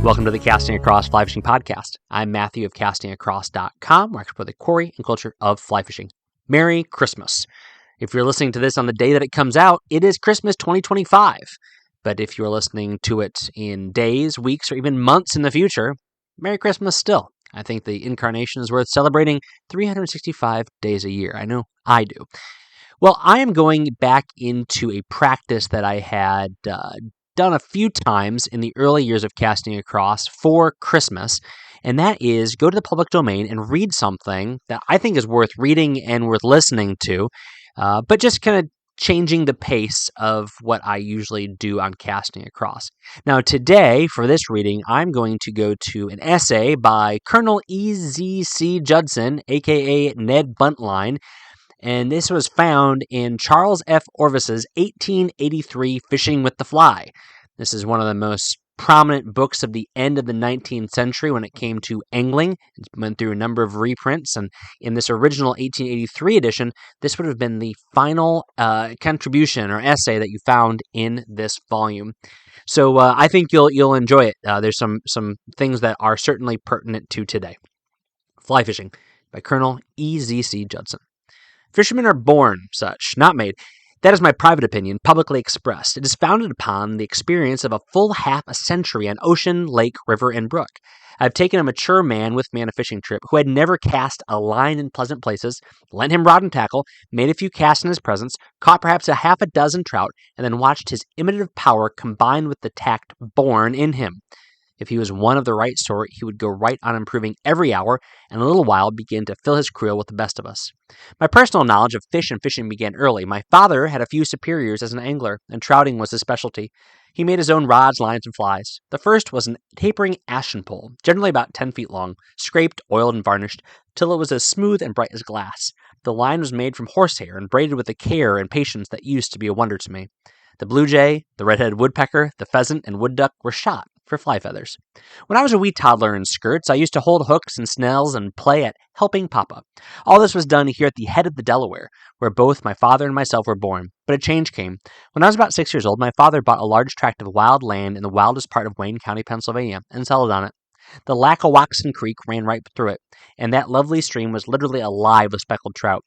Welcome to the Casting Across Fly Fishing Podcast. I'm Matthew of castingacross.com, where I explore the quarry and culture of fly fishing. Merry Christmas. If you're listening to this on the day that it comes out, it is Christmas 2025. But if you're listening to it in days, weeks, or even months in the future, Merry Christmas still. I think the incarnation is worth celebrating 365 days a year. I know I do. Well, I am going back into a practice that I had done a few times in the early years of casting across for Christmas, and that is go to the public domain and read something that I think is worth reading and worth listening to, but just kind of changing the pace of what I usually do on casting across. Now today, for this reading, I'm going to go to an essay by Colonel E.Z.C. Judson, aka Ned Buntline, and this was found in Charles F. Orvis's 1883 Fishing with the Fly. This is one of the most prominent books of the end of the 19th century when it came to angling. It went through a number of reprints, and in this original 1883 edition, this would have been the final contribution or essay that you found in this volume. So I think you'll enjoy it. There's some things that are certainly pertinent to today. Fly Fishing by Colonel E.Z.C. Judson. Fishermen are born such, not made. That is my private opinion, publicly expressed. It is founded upon the experience of a full half a century on ocean, lake, river, and brook. I have taken a mature man with me on a fishing trip who had never cast a line in pleasant places, lent him rod and tackle, made a few casts in his presence, caught perhaps a half a dozen trout, and then watched his imitative power combined with the tact born in him. If he was one of the right sort, he would go right on improving every hour, and in a little while begin to fill his creel with the best of us. My personal knowledge of fish and fishing began early. My father had a few superiors as an angler, and trouting was his specialty. He made his own rods, lines, and flies. The first was an tapering ashen pole, generally about 10 feet long, scraped, oiled, and varnished, till it was as smooth and bright as glass. The line was made from horsehair and braided with a care and patience that used to be a wonder to me. The blue jay, the red-headed woodpecker, the pheasant, and wood duck were shot for fly feathers. When I was a wee toddler in skirts, I used to hold hooks and snells and play at helping papa. All this was done here at the head of the Delaware, where both my father and myself were born. But a change came. When I was about 6 years old, my father bought a large tract of wild land in the wildest part of Wayne County, Pennsylvania, and settled on it. The Lackawaxen Creek ran right through it, and that lovely stream was literally alive with speckled trout.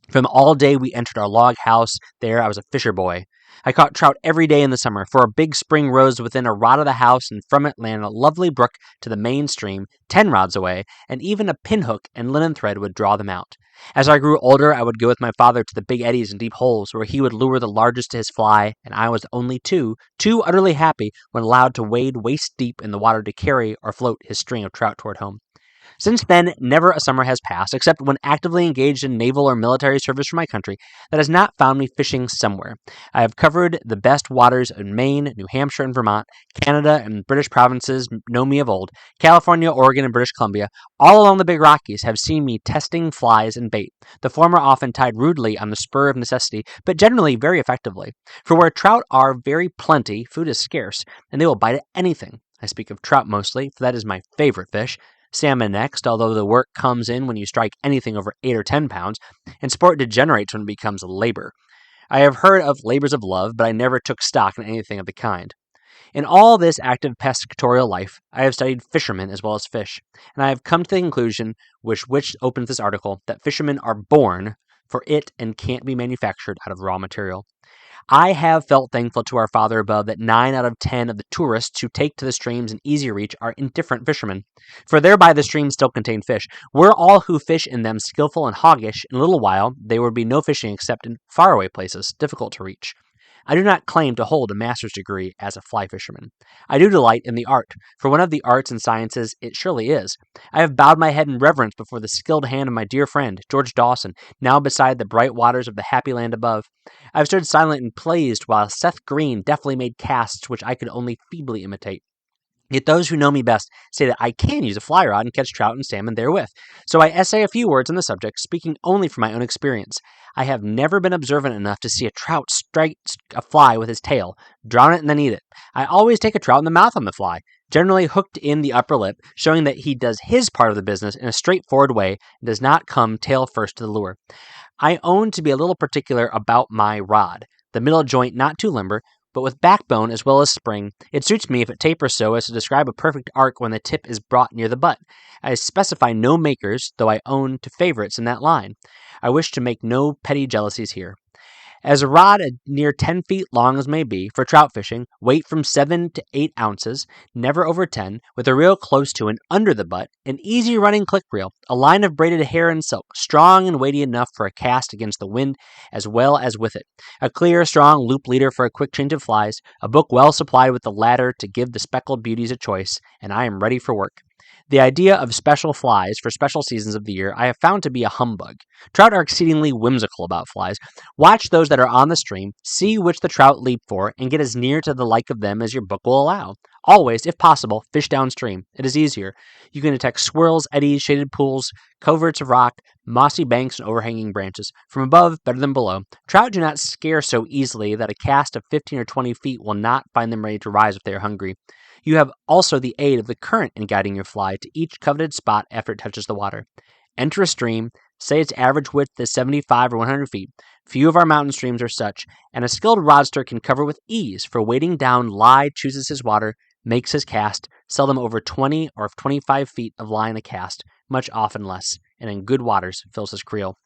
From all day we entered our log house there, I was a fisher boy. I caught trout every day in the summer, for a big spring rose within a rod of the house, and from it ran a lovely brook to the main stream, 10 rods away, and even a pinhook and linen thread would draw them out. As I grew older, I would go with my father to the big eddies and deep holes, where he would lure the largest to his fly, and I was only too utterly happy when allowed to wade waist deep in the water to carry or float his string of trout toward home. Since then, never a summer has passed, except when actively engaged in naval or military service for my country, that has not found me fishing somewhere. I have covered the best waters in Maine, New Hampshire, and Vermont. Canada and British provinces know me of old. California, Oregon, and British Columbia, all along the Big Rockies, have seen me testing flies and bait. The former often tied rudely on the spur of necessity, but generally very effectively. For where trout are very plenty, food is scarce, and they will bite at anything. I speak of trout mostly, for that is my favorite fish. Salmon next, although the work comes in when you strike anything over 8 or 10 pounds, and sport degenerates when it becomes labor. I have heard of labors of love, but I never took stock in anything of the kind. In all this active pescatorial life, I have studied fishermen as well as fish, and I have come to the conclusion, which opens this article, that fishermen are born for it and can't be manufactured out of raw material. I have felt thankful to our Father above that 9 out of 10 of the tourists who take to the streams in easy reach are indifferent fishermen, for thereby the streams still contain fish. Were all who fish in them skillful and hoggish, in a little while there would be no fishing except in faraway places, difficult to reach. I do not claim to hold a master's degree as a fly fisherman. I do delight in the art, for one of the arts and sciences it surely is. I have bowed my head in reverence before the skilled hand of my dear friend, George Dawson, now beside the bright waters of the happy land above. I have stood silent and pleased while Seth Green deftly made casts which I could only feebly imitate. Yet those who know me best say that I can use a fly rod and catch trout and salmon therewith. So I essay a few words on the subject, speaking only from my own experience. I have never been observant enough to see a trout strike a fly with his tail, drown it, and then eat it. I always take a trout in the mouth on the fly, generally hooked in the upper lip, showing that he does his part of the business in a straightforward way and does not come tail first to the lure. I own to be a little particular about my rod, the middle joint not too limber, but with backbone as well as spring. It suits me if it tapers so as to describe a perfect arc when the tip is brought near the butt. I specify no makers, though I own to favorites in that line. I wish to make no petty jealousies here. As a rod near 10 feet long as may be, for trout fishing, weight from 7 to 8 ounces, never over 10, with a reel close to and under the butt, an easy running click reel, a line of braided hair and silk, strong and weighty enough for a cast against the wind as well as with it, a clear, strong loop leader for a quick change of flies, a book well supplied with the latter to give the speckled beauties a choice, and I am ready for work. The idea of special flies for special seasons of the year I have found to be a humbug. Trout are exceedingly whimsical about flies. Watch those that are on the stream, see which the trout leap for, and get as near to the like of them as your book will allow. Always, if possible, fish downstream. It is easier. You can detect swirls, eddies, shaded pools, coverts of rock, mossy banks, and overhanging branches. From above, better than below. Trout do not scare so easily that a cast of 15 or 20 feet will not find them ready to rise if they are hungry. You have also the aid of the current in guiding your fly to each coveted spot after it touches the water. Enter a stream, say its average width is 75 or 100 feet. Few of our mountain streams are such, and a skilled rodster can cover with ease, for wading down lie chooses his water, makes his cast, seldom over 20 or 25 feet of line a cast, much often less, and in good waters fills his creel.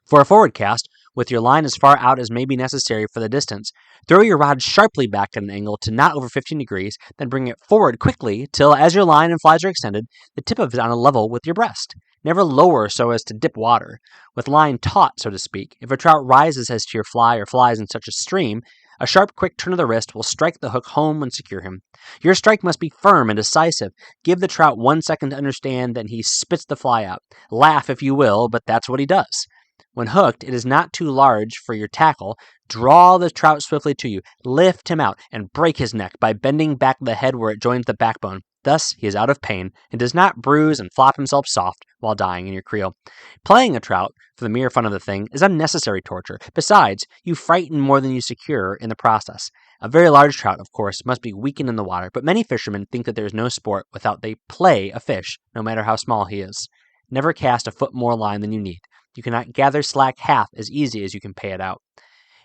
For a forward cast, with your line as far out as may be necessary for the distance, throw your rod sharply back at an angle to not over 15 degrees, then bring it forward quickly till, as your line and flies are extended, the tip of it is on a level with your breast. Never lower so as to dip water. With line taut, so to speak, if a trout rises as to your fly or flies in such a stream, a sharp, quick turn of the wrist will strike the hook home and secure him. Your strike must be firm and decisive. Give the trout 1 second to understand, then he spits the fly out. Laugh if you will, but that's what he does. When hooked, it is not too large for your tackle. Draw the trout swiftly to you, lift him out, and break his neck by bending back the head where it joins the backbone. Thus, he is out of pain, and does not bruise and flop himself soft while dying in your creel. Playing a trout, for the mere fun of the thing, is unnecessary torture. Besides, you frighten more than you secure in the process. A very large trout, of course, must be weakened in the water, but many fishermen think that there is no sport without they play a fish, no matter how small he is. Never cast a foot more line than you need. You cannot gather slack half as easy as you can pay it out.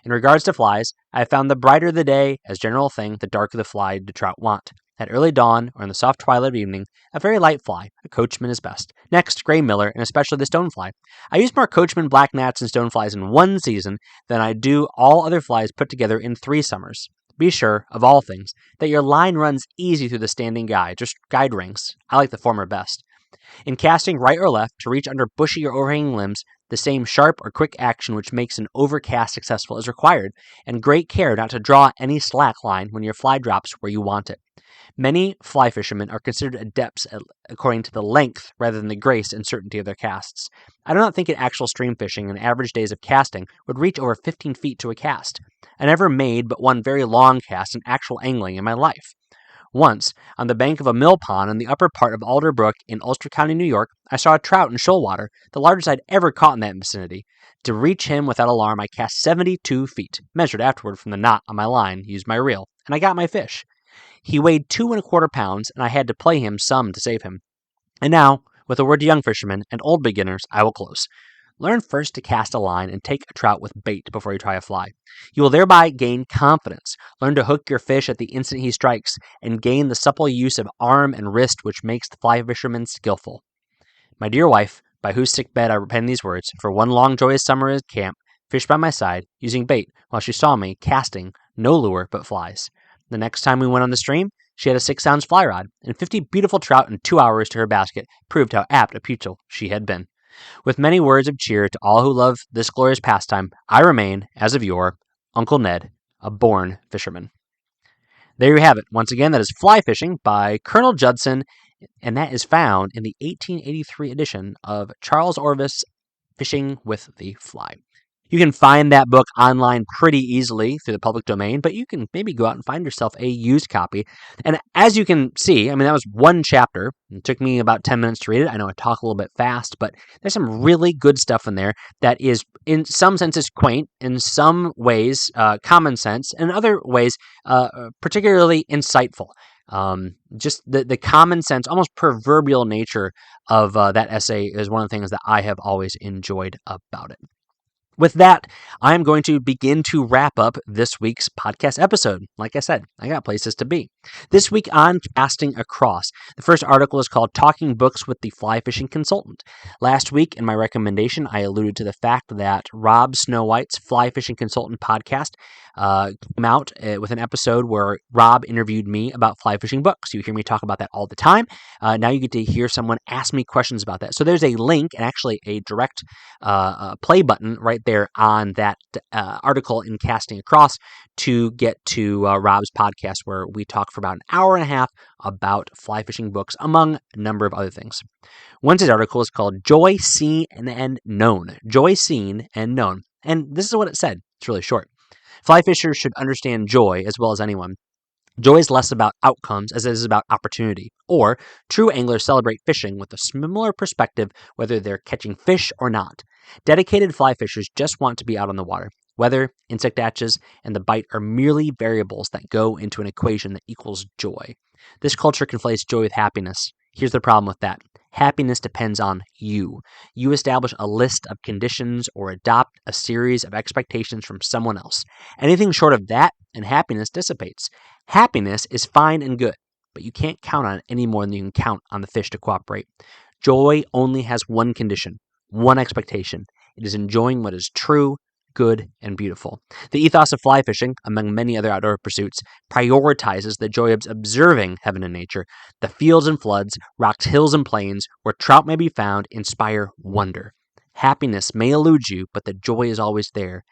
In regards to flies, I have found the brighter the day, as general thing, the darker the fly the trout want. At early dawn, or in the soft twilight of evening, a very light fly, a coachman is best. Next, gray miller, and especially the stonefly. I use more coachman, black gnats, and stoneflies in one season than I do all other flies put together in 3 summers. Be sure, of all things, that your line runs easy through the standing guide, just guide rings. I like the former best. In casting right or left to reach under bushy or overhanging limbs, the same sharp or quick action which makes an overcast successful is required, and great care not to draw any slack line when your fly drops where you want it. Many fly fishermen are considered adepts according to the length rather than the grace and certainty of their casts. I do not think in actual stream fishing and average days of casting would reach over 15 feet to a cast. I never made but one very long cast in actual angling in my life. Once, on the bank of a mill pond in the upper part of Alder Brook in Ulster County, New York, I saw a trout in shoal water, the largest I'd ever caught in that vicinity. To reach him without alarm, I cast 72 feet, measured afterward from the knot on my line, used my reel, and I got my fish. He weighed 2¼ pounds, and I had to play him some to save him. And now, with a word to young fishermen and old beginners, I will close. Learn first to cast a line and take a trout with bait before you try a fly. You will thereby gain confidence. Learn to hook your fish at the instant he strikes, and gain the supple use of arm and wrist which makes the fly fisherman skillful. My dear wife, by whose sick bed I pen these words, for one long joyous summer at camp, fished by my side, using bait, while she saw me casting no lure but flies. The next time we went on the stream, she had a 6-ounce fly rod, and 50 beautiful trout in 2 hours to her basket proved how apt a pupil she had been. With many words of cheer to all who love this glorious pastime, I remain, as of yore, Uncle Ned, a born fisherman. There you have it. Once again, that is Fly Fishing by Colonel Judson, and that is found in the 1883 edition of Charles Orvis' Fishing with the Fly. You can find that book online pretty easily through the public domain, but you can maybe go out and find yourself a used copy. And as you can see, that was one chapter. It took me about 10 minutes to read it. I know I talk a little bit fast, but there's some really good stuff in there that is, in some senses, quaint, in some ways, common sense, and in other ways, particularly insightful. Just the common sense, almost proverbial nature of that essay is one of the things that I have always enjoyed about it. With that, I'm going to begin to wrap up this week's podcast episode. Like I said, I got places to be. This week on Casting Across, the first article is called Talking Books with the Fly Fishing Consultant. Last week, in my recommendation, I alluded to the fact that Rob Snow White's Fly Fishing Consultant podcast came out with an episode where Rob interviewed me about fly fishing books. You hear me talk about that all the time. Now you get to hear someone ask me questions about that. So there's a link and actually a direct play button right there on that article in Casting Across to get to Rob's podcast, where we talk for about an hour and a half about fly fishing books, among a number of other things. Wednesday's article is called Joy Seen and Known. Joy Seen and Known. And this is what it said. It's really short. Fly fishers should understand joy as well as anyone. Joy is less about outcomes as it is about opportunity. Or, true anglers celebrate fishing with a similar perspective whether they're catching fish or not. Dedicated fly fishers just want to be out on the water. Weather, insect hatches, and the bite are merely variables that go into an equation that equals joy. This culture conflates joy with happiness. Here's the problem with that. Happiness depends on you. You establish a list of conditions or adopt a series of expectations from someone else. Anything short of that, and happiness dissipates. Happiness is fine and good, but you can't count on it any more than you can count on the fish to cooperate. Joy only has one condition, one expectation. It is enjoying what is true, good, and beautiful. The ethos of fly fishing, among many other outdoor pursuits, prioritizes the joy of observing heaven and nature. The fields and floods, rocks, hills, and plains, where trout may be found, inspire wonder. Happiness may elude you, but the joy is always there.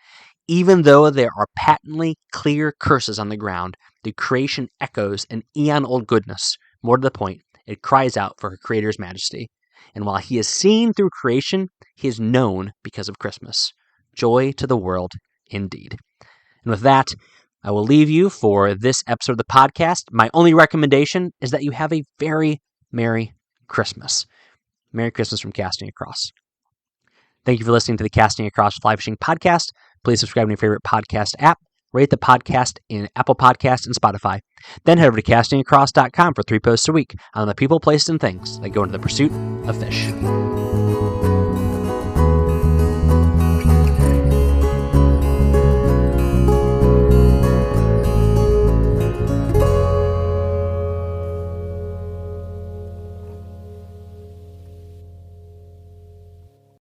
Even though there are patently clear curses on the ground, the creation echoes an eon-old goodness. More to the point, it cries out for her Creator's majesty. And while he is seen through creation, he is known because of Christmas. Joy to the world, indeed. And with that, I will leave you for this episode of the podcast. My only recommendation is that you have a very Merry Christmas. Merry Christmas from Casting Across. Thank you for listening to the Casting Across Fly Fishing Podcast. Please subscribe to your favorite podcast app. Rate the podcast in Apple Podcasts and Spotify. Then head over to castingacross.com for 3 posts a week on the people, places, and things that go into the pursuit of fish.